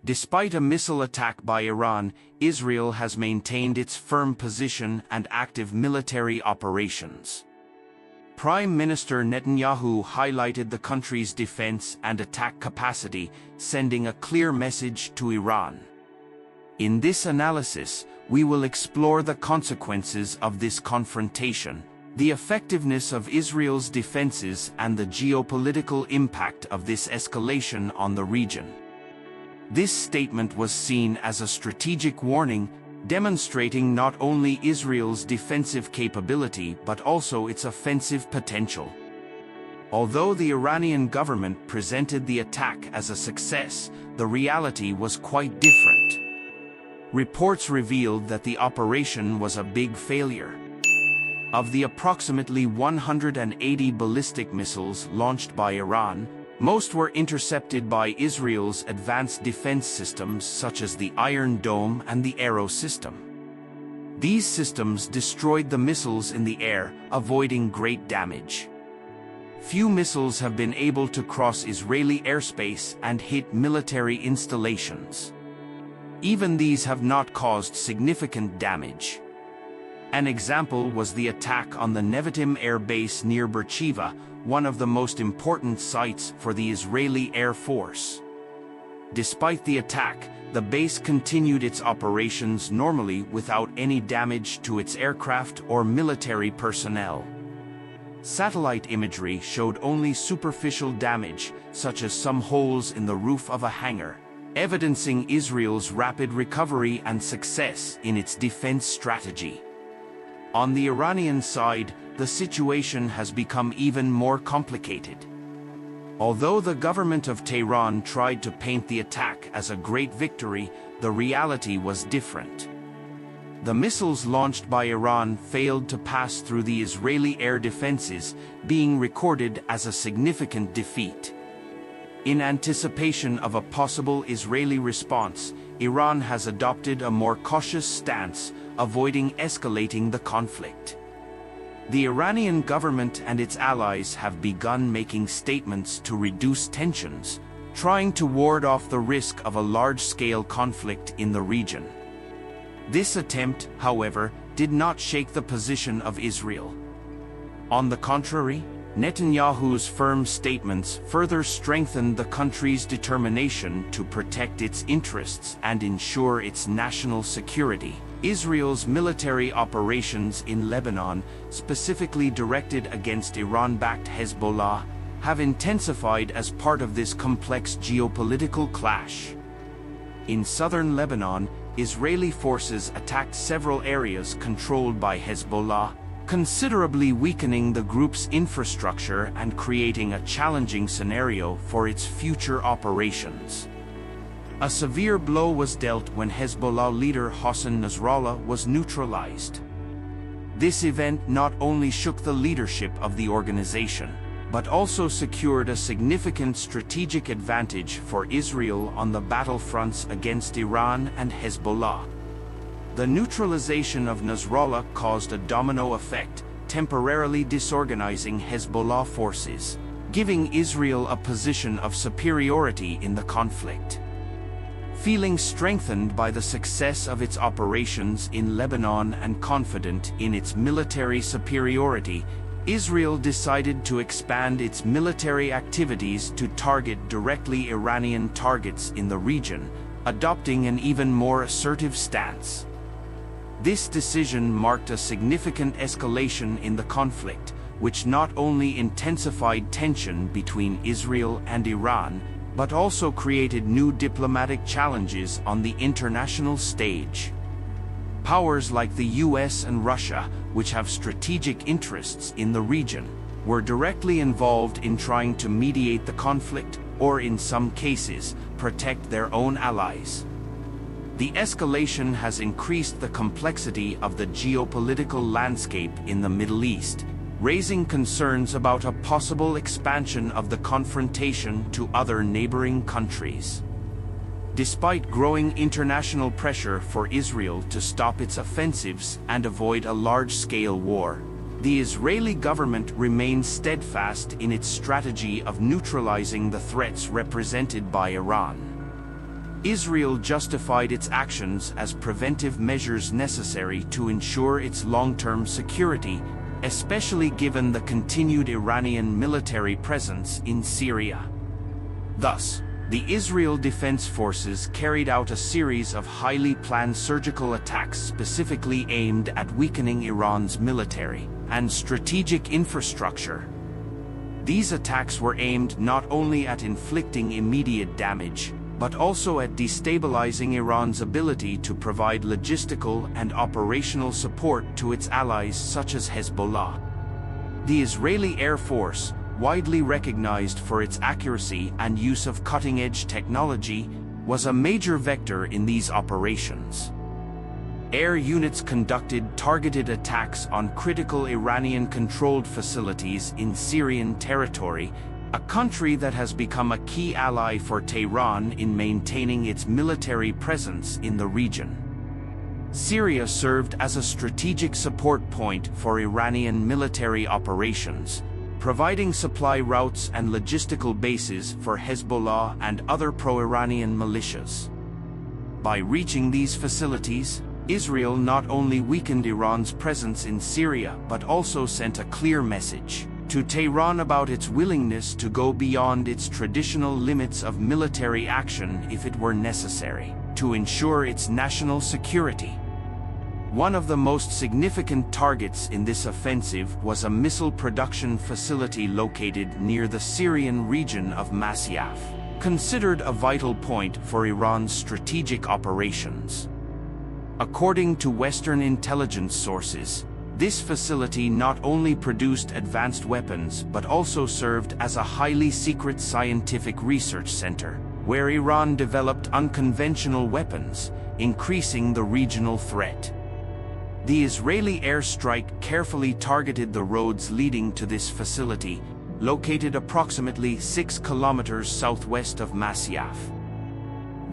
Despite a missile attack by Iran, Israel has maintained its firm position and active military operations. Prime Minister Netanyahu highlighted the country's defense and attack capacity, sending a clear message to Iran. In this analysis, we will explore the consequences of this confrontation, the effectiveness of Israel's defenses, and the geopolitical impact of this escalation on the region. This statement was seen as a strategic warning, demonstrating not only Israel's defensive capability but also its offensive potential. Although the Iranian government presented the attack as a success, the reality was quite different. Reports revealed that the operation was a big failure. Of the approximately 180 ballistic missiles launched by Iran, most were intercepted by Israel's advanced defense systems such as the Iron Dome and the Arrow system. These systems destroyed the missiles in the air, avoiding great damage. Few missiles have been able to cross Israeli airspace and hit military installations. Even these have not caused significant damage. An example was the attack on the Nevatim air base near Beersheva, one of the most important sites for the Israeli Air Force. Despite the attack, the base continued its operations normally without any damage to its aircraft or military personnel. Satellite imagery showed only superficial damage, such as some holes in the roof of a hangar, evidencing Israel's rapid recovery and success in its defense strategy. On the Iranian side, the situation has become even more complicated. Although the government of Tehran tried to paint the attack as a great victory, the reality was different. The missiles launched by Iran failed to pass through the Israeli air defenses, being recorded as a significant defeat. In anticipation of a possible Israeli response, Iran has adopted a more cautious stance, avoiding escalating the conflict. The Iranian government and its allies have begun making statements to reduce tensions, trying to ward off the risk of a large-scale conflict in the region. This attempt, however, did not shake the position of Israel. On the contrary, Netanyahu's firm statements further strengthened the country's determination to protect its interests and ensure its national security. Israel's military operations in Lebanon, specifically directed against Iran-backed Hezbollah, have intensified as part of this complex geopolitical clash. In southern Lebanon, Israeli forces attacked several areas controlled by Hezbollah, considerably weakening the group's infrastructure and creating a challenging scenario for its future operations. A severe blow was dealt when Hezbollah leader Hassan Nasrallah was neutralized. This event not only shook the leadership of the organization, but also secured a significant strategic advantage for Israel on the battlefronts against Iran and Hezbollah. The neutralization of Nasrallah caused a domino effect, temporarily disorganizing Hezbollah forces, giving Israel a position of superiority in the conflict. Feeling strengthened by the success of its operations in Lebanon and confident in its military superiority, Israel decided to expand its military activities to target directly Iranian targets in the region, adopting an even more assertive stance. This decision marked a significant escalation in the conflict, which not only intensified tension between Israel and Iran, but also created new diplomatic challenges on the international stage. Powers like the US and Russia, which have strategic interests in the region, were directly involved in trying to mediate the conflict, or in some cases, protect their own allies. The escalation has increased the complexity of the geopolitical landscape in the Middle East, raising concerns about a possible expansion of the confrontation to other neighboring countries. Despite growing international pressure for Israel to stop its offensives and avoid a large-scale war, the Israeli government remains steadfast in its strategy of neutralizing the threats represented by Iran. Israel justified its actions as preventive measures necessary to ensure its long-term security, especially given the continued Iranian military presence in Syria. Thus, the Israel Defense Forces carried out a series of highly planned surgical attacks specifically aimed at weakening Iran's military and strategic infrastructure. These attacks were aimed not only at inflicting immediate damage, but also at destabilizing Iran's ability to provide logistical and operational support to its allies such as Hezbollah. The Israeli Air Force, widely recognized for its accuracy and use of cutting-edge technology, was a major vector in these operations. Air units conducted targeted attacks on critical Iranian-controlled facilities in Syrian territory, a country that has become a key ally for Tehran in maintaining its military presence in the region. Syria served as a strategic support point for Iranian military operations, providing supply routes and logistical bases for Hezbollah and other pro-Iranian militias. By reaching these facilities, Israel not only weakened Iran's presence in Syria but also sent a clear message to Tehran about its willingness to go beyond its traditional limits of military action if it were necessary, to ensure its national security. One of the most significant targets in this offensive was a missile production facility located near the Syrian region of Masyaf, considered a vital point for Iran's strategic operations. According to Western intelligence sources, this facility not only produced advanced weapons but also served as a highly secret scientific research center, where Iran developed unconventional weapons, increasing the regional threat. The Israeli airstrike carefully targeted the roads leading to this facility, located approximately 6 kilometers southwest of Masyaf.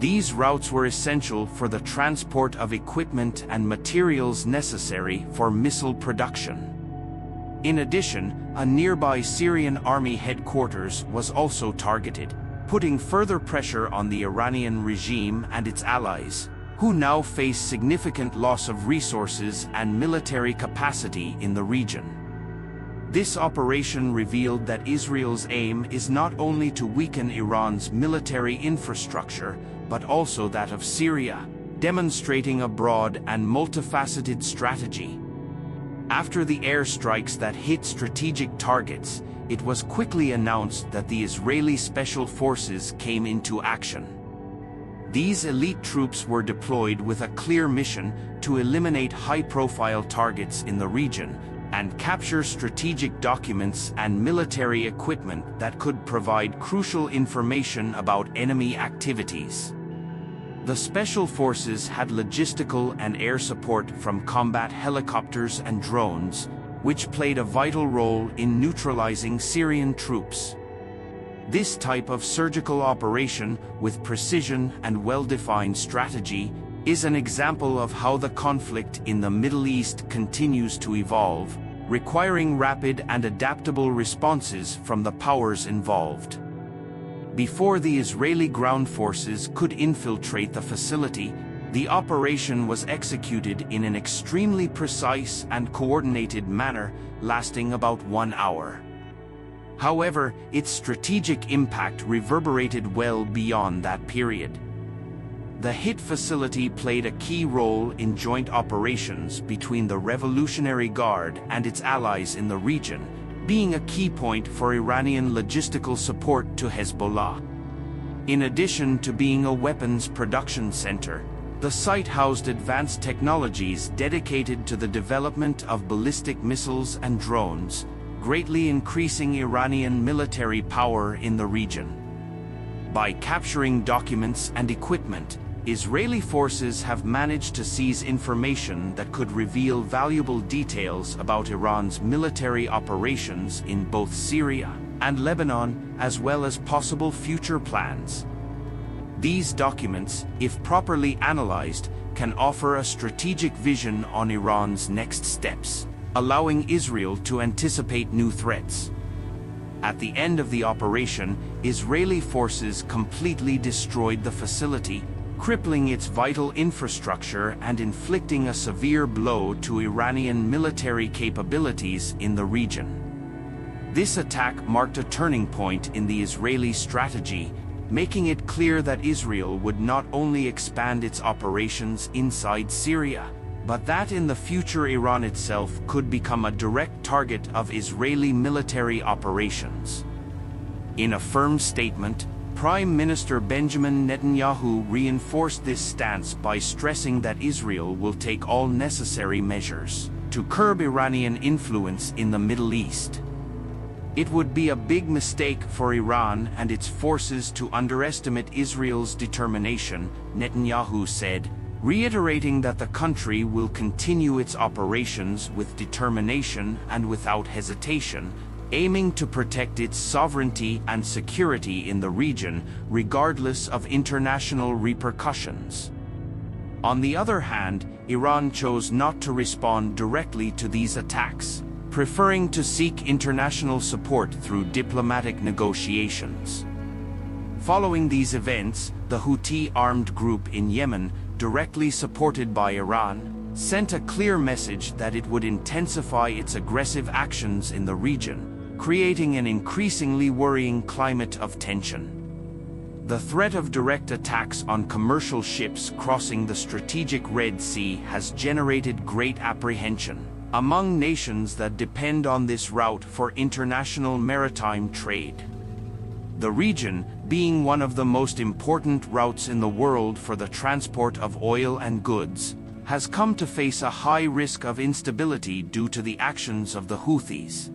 These routes were essential for the transport of equipment and materials necessary for missile production. In addition, a nearby Syrian army headquarters was also targeted, putting further pressure on the Iranian regime and its allies, who now face significant loss of resources and military capacity in the region. This operation revealed that Israel's aim is not only to weaken Iran's military infrastructure, but also that of Syria, demonstrating a broad and multifaceted strategy. After the airstrikes that hit strategic targets, it was quickly announced that the Israeli Special Forces came into action. These elite troops were deployed with a clear mission to eliminate high-profile targets in the region and capture strategic documents and military equipment that could provide crucial information about enemy activities. The Special Forces had logistical and air support from combat helicopters and drones, which played a vital role in neutralizing Syrian troops. This type of surgical operation, with precision and well-defined strategy, is an example of how the conflict in the Middle East continues to evolve, requiring rapid and adaptable responses from the powers involved. Before the Israeli ground forces could infiltrate the facility, the operation was executed in an extremely precise and coordinated manner, lasting about 1 hour. However, its strategic impact reverberated well beyond that period. The hit facility played a key role in joint operations between the Revolutionary Guard and its allies in the region, being a key point for Iranian logistical support to Hezbollah. In addition to being a weapons production center, the site housed advanced technologies dedicated to the development of ballistic missiles and drones, greatly increasing Iranian military power in the region. By capturing documents and equipment, Israeli forces have managed to seize information that could reveal valuable details about Iran's military operations in both Syria and Lebanon, as well as possible future plans. These documents, if properly analyzed, can offer a strategic vision on Iran's next steps, allowing Israel to anticipate new threats. At the end of the operation, Israeli forces completely destroyed the facility, crippling its vital infrastructure and inflicting a severe blow to Iranian military capabilities in the region. This attack marked a turning point in the Israeli strategy, making it clear that Israel would not only expand its operations inside Syria, but that in the future Iran itself could become a direct target of Israeli military operations. In a firm statement, Prime Minister Benjamin Netanyahu reinforced this stance by stressing that Israel will take all necessary measures to curb Iranian influence in the Middle East. It would be a big mistake for Iran and its forces to underestimate Israel's determination, Netanyahu said, reiterating that the country will continue its operations with determination and without hesitation, aiming to protect its sovereignty and security in the region, regardless of international repercussions. On the other hand, Iran chose not to respond directly to these attacks, preferring to seek international support through diplomatic negotiations. Following these events, the Houthi armed group in Yemen, directly supported by Iran, sent a clear message that it would intensify its aggressive actions in the region, creating an increasingly worrying climate of tension. The threat of direct attacks on commercial ships crossing the strategic Red Sea has generated great apprehension among nations that depend on this route for international maritime trade. The region, being one of the most important routes in the world for the transport of oil and goods, has come to face a high risk of instability due to the actions of the Houthis.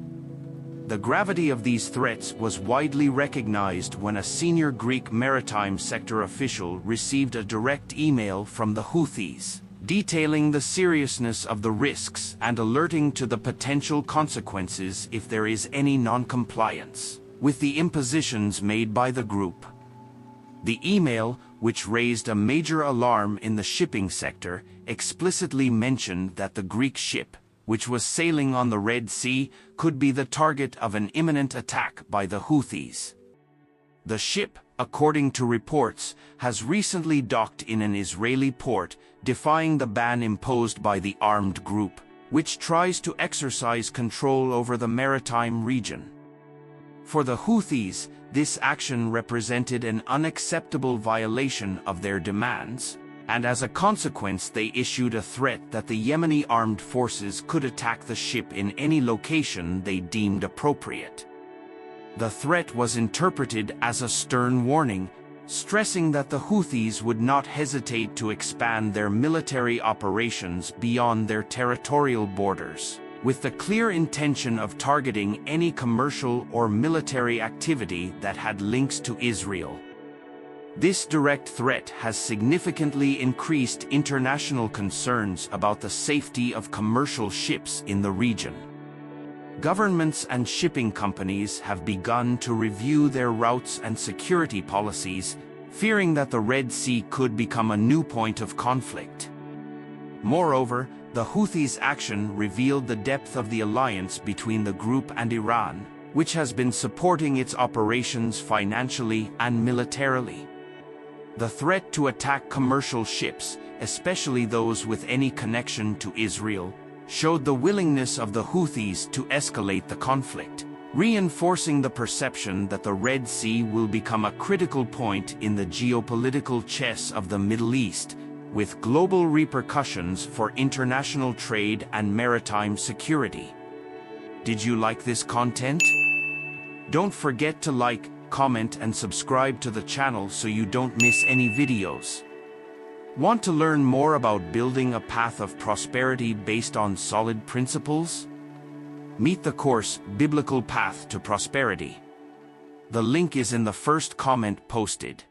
The gravity of these threats was widely recognized when a senior Greek maritime sector official received a direct email from the Houthis, detailing the seriousness of the risks and alerting to the potential consequences if there is any non-compliance with the impositions made by the group. The email, which raised a major alarm in the shipping sector, explicitly mentioned that the Greek ship, which was sailing on the Red Sea, could be the target of an imminent attack by the Houthis. The ship, according to reports, has recently docked in an Israeli port, defying the ban imposed by the armed group, which tries to exercise control over the maritime region. For the Houthis, this action represented an unacceptable violation of their demands, and as a consequence they issued a threat that the Yemeni armed forces could attack the ship in any location they deemed appropriate. The threat was interpreted as a stern warning, stressing that the Houthis would not hesitate to expand their military operations beyond their territorial borders, with the clear intention of targeting any commercial or military activity that had links to Israel. This direct threat has significantly increased international concerns about the safety of commercial ships in the region. Governments and shipping companies have begun to review their routes and security policies, fearing that the Red Sea could become a new point of conflict. Moreover, the Houthis' action revealed the depth of the alliance between the group and Iran, which has been supporting its operations financially and militarily. The threat to attack commercial ships, especially those with any connection to Israel, showed the willingness of the Houthis to escalate the conflict, reinforcing the perception that the Red Sea will become a critical point in the geopolitical chess of the Middle East, with global repercussions for international trade and maritime security. Did you like this content? Don't forget to like, comment and subscribe to the channel so you don't miss any videos. Want to learn more about building a path of prosperity based on solid principles? Meet the course, Biblical Path to Prosperity. The link is in the first comment posted.